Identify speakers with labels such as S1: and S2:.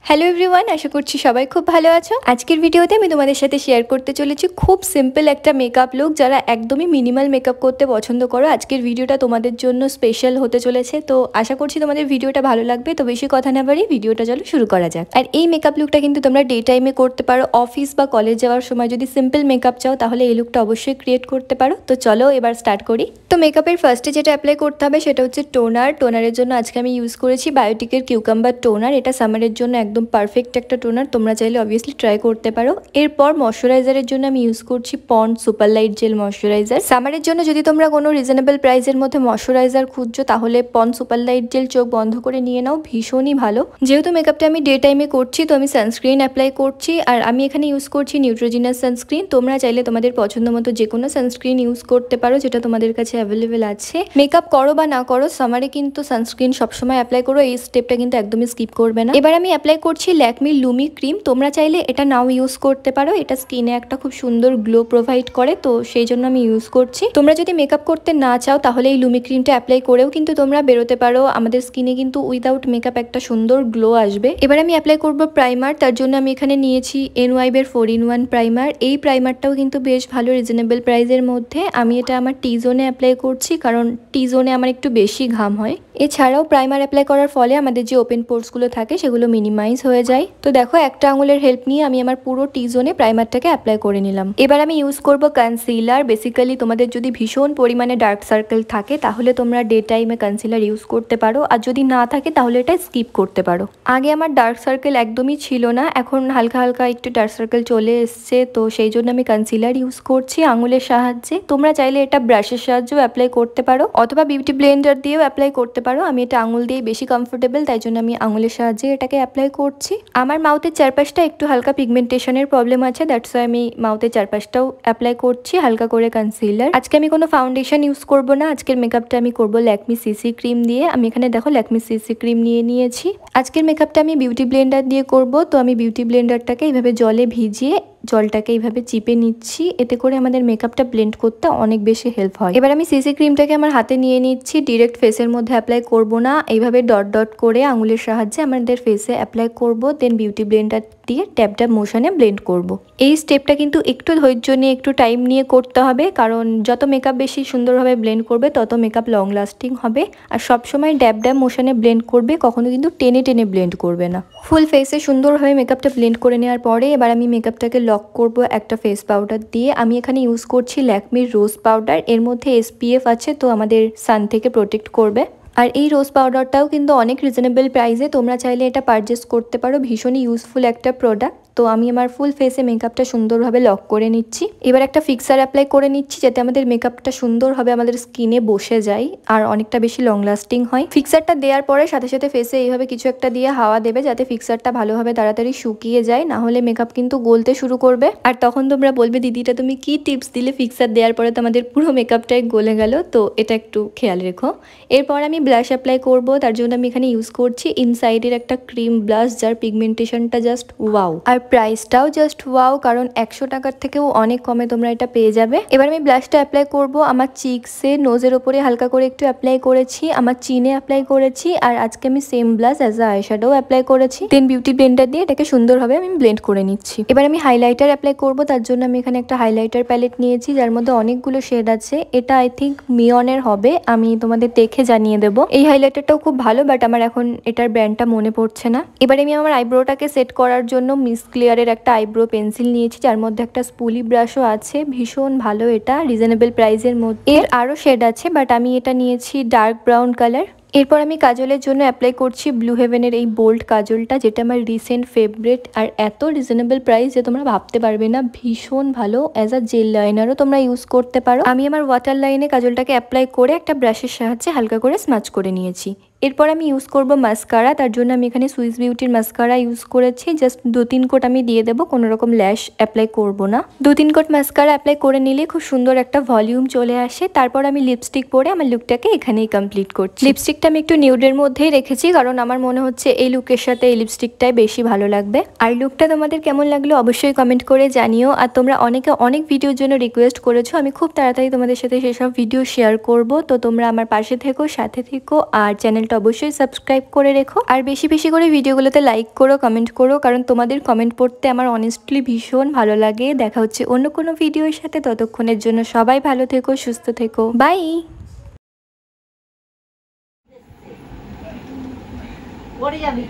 S1: Hello everyone, আশা করছি সবাই খুব ভালো আছো। আজকের ভিডিওতে আমি তোমাদের সাথে শেয়ার করতে চলেছি খুব সিম্পল একটা মেকআপ লুক। যারা একদমই মিনিমাল মেকআপ করতে পছন্দ করো, আজকের ভিডিওটা তোমাদের জন্য স্পেশাল হতে চলেছে। তো আশা করছি তোমাদের ভিডিওটা ভালো লাগবে। তো বেশি কথা না বাড়িয়ে ভিডিওটা চলো শুরু করা যাক। আর এই মেকআপ লুকটা কিন্তু তোমরা ডে টাইমে করতে পারো, অফিস বা কলেজ যাওয়ার সময় যদি সিম্পল মেকআপ চাও তাহলে এই লুকটা অবশ্যই ক্রিয়েট করতে পারো। তো চলো এবার স্টার্ট করি। তো মেকআপের ফার্স্টে যেটা অ্যাপ্লাই করতে হবে সেটা হচ্ছে টোনার। টোনারের জন্য আজকে আমি ইউজ করেছি বায়োটিকের কিউকাম্বার টোনার। এটা সামারের জন্য একদম পারফেক্ট একটা টোনার, তোমরা চাইলে অবভিয়াসলি ট্রাই করতে পারো। এরপর ময়শ্চারাইজারের জন্য আমি ইউজ করছি পন্ড সুপার লাইট জেল ময়শ্চারাইজার। সামারের জন্য যদি তোমরা কোনো রিজনেবল প্রাইসের মধ্যে ময়শ্চারাইজার খুঁজছো তাহলে পন্ড সুপার লাইট জেল চোখ বন্ধ করে নিয়ে নাও, ভীষণই ভালো। যেহেতু মেকআপটা আমি ডে টাইমে করছি তো আমি সানস্ক্রিন অ্যাপ্লাই করছি, আর আমি এখানে ইউজ করছি নিউট্রোজিনাস সানস্ক্রিন। তোমরা চাইলে তোমাদের পছন্দ মতো যে কোনো সানস্ক্রিন ইউজ করতে পারো যেটা তোমাদের কাছে অ্যাভেলেবেল আছে। মেকআপ করো বা না করো, সামারে কিন্তু সানস্ক্রিন সবসময় অ্যাপ্লাই করো, এই স্টেপটা কিন্তু একদমই স্কিপ করবে না। এবার আমি অ্যাপ্লাই করছি ল্যাকমি লুমি ক্রিম। তোমরা চাইলে এটা নাও ইউজ করতে পারো, এটা স্কিনে একটা খুব সুন্দর গ্লো প্রোভাইড করে, তো সেই জন্য আমি ইউজ করছি। তোমরা যদি মেকআপ করতে না চাও তাহলে এই লুমি ক্রিমটা অ্যাপ্লাই করেও কিন্তু তোমরা বেরোতে পারো। আমাদের স্কিনে কিন্তু উইদাউট মেকআপ একটা সুন্দর গ্লো আসবে। এবার আমি অ্যাপ্লাই করব প্রাইমার। তার জন্য আমি এখানে নিয়েছি এনওয়াইবের 4-in-1 প্রাইমার। এই প্রাইমারটাও কিন্তু বেশ ভালো, রিজনেবল প্রাইসের মধ্যে। আমি এটা আমার টি জোনে অ্যাপ্লাই করছি কারণ টি জোনে আমার একটু বেশি ঘাম হয়। এছাড়াও প্রাইমার অ্যাপ্লাই করার ফলে আমাদের যে ওপেন পোর্সগুলো থাকে সেগুলো মিনিমাইজ হয়ে যায়। তো দেখো, একটা আঙুলের হেল্প নিয়ে আমি আমার পুরো টি জোনে প্রাইমারটাকে অ্যাপ্লাই করে নিলাম। এবার আমি ইউজ করব কনসিলার। বেসিক্যালি তোমাদের যদি ভীষণ পরিমাণে ডার্ক সার্কেল থাকে তাহলে তোমরা ডে টাইমে কনসিলার ইউজ করতে পারো, আর যদি না থাকে তাহলে এটা স্কিপ করতে পারো। আগে আমার ডার্ক সার্কেল একদমই ছিল না, এখন হালকা হালকা একটু ডার্ক সার্কেল চলে এসছে, তো সেই জন্য আমি কনসিলার ইউজ করছি আঙুলের সাহায্যে। তোমরা চাইলে এটা ব্রাশের সাহায্যেও অ্যাপ্লাই করতে পারো অথবা বিউটি ব্লেন্ডার দিয়েও অ্যাপ্লাই করতে পারো। আমি এটা আঙুল দিয়ে বেশি কমফোর্টেবল, তাই জন্য আমি আঙুলের সাহায্যে এটাকে অ্যাপ্লাই করছি। আমার মাউথের চারপাশটা একটু হালকা পিগমেন্টেশনের প্রবলেম আছে, দ্যাটস ওয়াই আমি মাউথের চারপাশটাও অ্যাপ্লাই করছি হালকা করে কনসিলার। আজকে আমি কোনো ফাউন্ডেশন ইউজ করব না, আজকের মেকআপটা আমি করব ল্যাকমি সিসি ক্রিম দিয়ে। আমি এখানে দেখো ল্যাকমি সিসি ক্রিম নিয়ে নিয়েছি। আজকের মেকআপটা আমি বিউটি ব্লেন্ডার দিয়ে করব, তো আমি বিউটি ব্লেন্ডারটাকে এইভাবে জলে ভিজিয়ে জলটাকে এইভাবে চিপে নিচ্ছি, এতে করে আমাদের মেকআপটা ব্লেন্ড করতে অনেক বেশি হেল্প হয়। এবার আমি সিসি ক্রিমটাকে আমার হাতে নিয়ে নিচ্ছি, ডিরেক্ট ফেসের মধ্যে অ্যাপ্লাই করব না, এইভাবে ডট ডট করে আঙুলের সাহায্যে আমাদের ফেসে অ্যাপ্লাই করব, দেন বিউটি ব্লেন্ডার দিয়ে ট্যাপ ট্যাপ মোশনে ব্লেন্ড করব। এই স্টেপটা কিন্তু একটু ধৈর্য নিয়ে একটু টাইম নিয়ে করতে হবে, কারণ যত মেকআপ বেশি সুন্দরভাবে ব্লেন্ড করবে তত মেকআপ লং লাস্টিং হবে। আর সবসময় ড্যাব ড্যাব মোশনে ব্লেন্ড করবে, কখনো কিন্তু টেনে টেনে ব্লেন্ড করবে না। ফুল ফেসে সুন্দরভাবে মেকআপটা ব্লেন্ড করে নেওয়ার পরে এবার আমি মেকআপটাকে লক করব একটা ফেস পাউডার দিয়ে। আমি এখানে ইউজ করছি ল্যাকমির রোজ পাউডার। এর মধ্যে SPF আছে, তো আমাদের সান থেকে প্রোটেক্ট করবে। আর এই রোজ পাউডারটাও কিন্তু অনেক রিজনেবল প্রাইসে, তোমরা চাইলে এটা পারচেস করতে পারো, ভীষণই ইউজফুল একটা প্রোডাক্ট। তো আমি আমার ফুল ফেসে মেকআপটা সুন্দরভাবে লক করে নিচ্ছি। এবার একটা ফিক্সার অ্যাপ্লাই করে নিচ্ছি যাতে আমাদের মেকআপটা সুন্দরভাবে আমাদের স্কিনে বসে যায় আর অনেকটা বেশি লং লাস্টিং হয়। ফিক্সারটা দেওয়ার পরে সাথে সাথে ফেসে এইভাবে কিছু একটা দিয়ে হাওয়া দেবে যাতে ফিক্সারটা ভালোভাবে তাড়াতাড়ি শুকিয়ে যায়, না হলে মেকআপ কিন্তু গলতে শুরু করবে। আর তখন তোমরা বলবে দিদিটা তুমি কি টিপস দিলে, ফিক্সার দেওয়ার পরে তো আমাদের পুরো মেকআপটাই গলে গেল। তো এটা একটু খেয়াল রেখো। এরপর আমি ব্লাশ অ্যাপ্লাই করব, তার জন্য আমি এখানে ইউজ করছি ইনসাইডের একটা ক্রিম ব্লাশ, যার পিগমেন্টেশনটা জাস্ট ওয়াও, আর প্রাইসটাও জাস্ট ওয়াও, কারণ 100 টাকার থেকেও অনেক কমে তোমরা এটা পেয়ে যাবে। এবার আমি ব্লাশটা অ্যাপ্লাই করব আমার চিকসে, নোজের ওপরে হালকা করে একটু অ্যাপ্লাই করেছি, আমার চিনে অ্যাপ্লাই করেছি, আর আজকে আমি same blush as a eyeshadow apply করেছি। দেন বিউটি ব্লেন্ডার দিয়ে এটাকে সুন্দরভাবে আমি ব্লেন্ড করে নিচ্ছি। এবার আমি হাইলাইটার অ্যাপ্লাই করব, তার জন্য আমি এখানে একটা হাইলাইটার প্যালেট নিয়েছি যার মধ্যে অনেকগুলো শেড আছে। এটা আই থিঙ্ক মিয়নের হবে, আমি তোমাদের দেখে জানিয়ে দেবো। এই হাইলাইটারটাও খুব ভালো, বাট আমার এখন এটার ব্র্যান্ডটা মনে পড়ছে না। এবার আমি আমার আইব্রোটাকে সেট করার জন্য মিস ক্লিয়ারের একটা আইব্রো পেন্সিল নিয়েছি, যার মধ্যে একটা স্পুলি ব্রাশও আছে, ভীষণ ভালো, এটা রিজনেবল প্রাইসের মধ্যে। এর আরও শেড আছে, বাট আমি এটা নিয়েছি ডার্ক ব্রাউন কালার। এরপর আমি কাজলের জন্য অ্যাপ্লাই করছি ব্লু হেভেনের এই বোল্ড কাজলটা, যেটা আমার রিসেন্ট ফেভারিট, আর এত রিজনেবল প্রাইস যে তোমরা ভাবতে পারবে না, ভীষণ ভালো। অ্যাজ আ জেল লাইনারও তোমরা ইউজ করতে পারো। আমি আমার ওয়াটার লাইনে কাজলটাকে অ্যাপ্লাই করে একটা ব্রাশের সাহায্যে হালকা করে স্মাচ করে নিয়েছি। এরপর আমি ইউজ করব মাস্কারা, তার জন্য আমি এখানে সুইস বিউটির মাস্কারা ইউজ করেছি। জাস্ট 2-3 কোট আমি দিয়ে দেবো, কোনো রকম ল্যাশ অ্যাপ্লাই করব না। 2-3 কোট মাস্কারা অ্যাপ্লাই করে নিলে খুব সুন্দর একটা ভলিউম চলে আসে। তারপর আমি লিপস্টিক পরে আমার লুকটাকে এখানেই কমপ্লিট করছি। লিপস্টিকটা আমি একটু নিউডের মধ্যেই রেখেছি, কারণ আমার মনে হচ্ছে এই লুকের সাথে এই লিপস্টিকটাই বেশি ভালো লাগবে। আর লুকটা তোমাদের কেমন লাগলো অবশ্যই কমেন্ট করে জানিও। আর তোমরা অনেকে অনেক ভিডিওর জন্য রিকোয়েস্ট করেছো, আমি খুব তাড়াতাড়ি তোমাদের সাথে সেসব ভিডিও শেয়ার করব। তো তোমরা আমার পাশে থেকো, সাথে থেকো, আর চ্যানেল চ্যানেলটা অবশ্যই সাবস্ক্রাইব করে রেখো। আর বেশি বেশি করে ভিডিওগুলোতে লাইক করো, কমেন্ট করো, কারণ তোমাদের কমেন্ট পড়তে আমার অনেস্টলি ভীষণ ভালো লাগে। দেখা হচ্ছে অন্য কোনো ভিডিওর সাথে, ততক্ষণের জন্য সবাই ভালো থেকো, সুস্থ থেকো, বাই।
S2: পড়ে যাবে।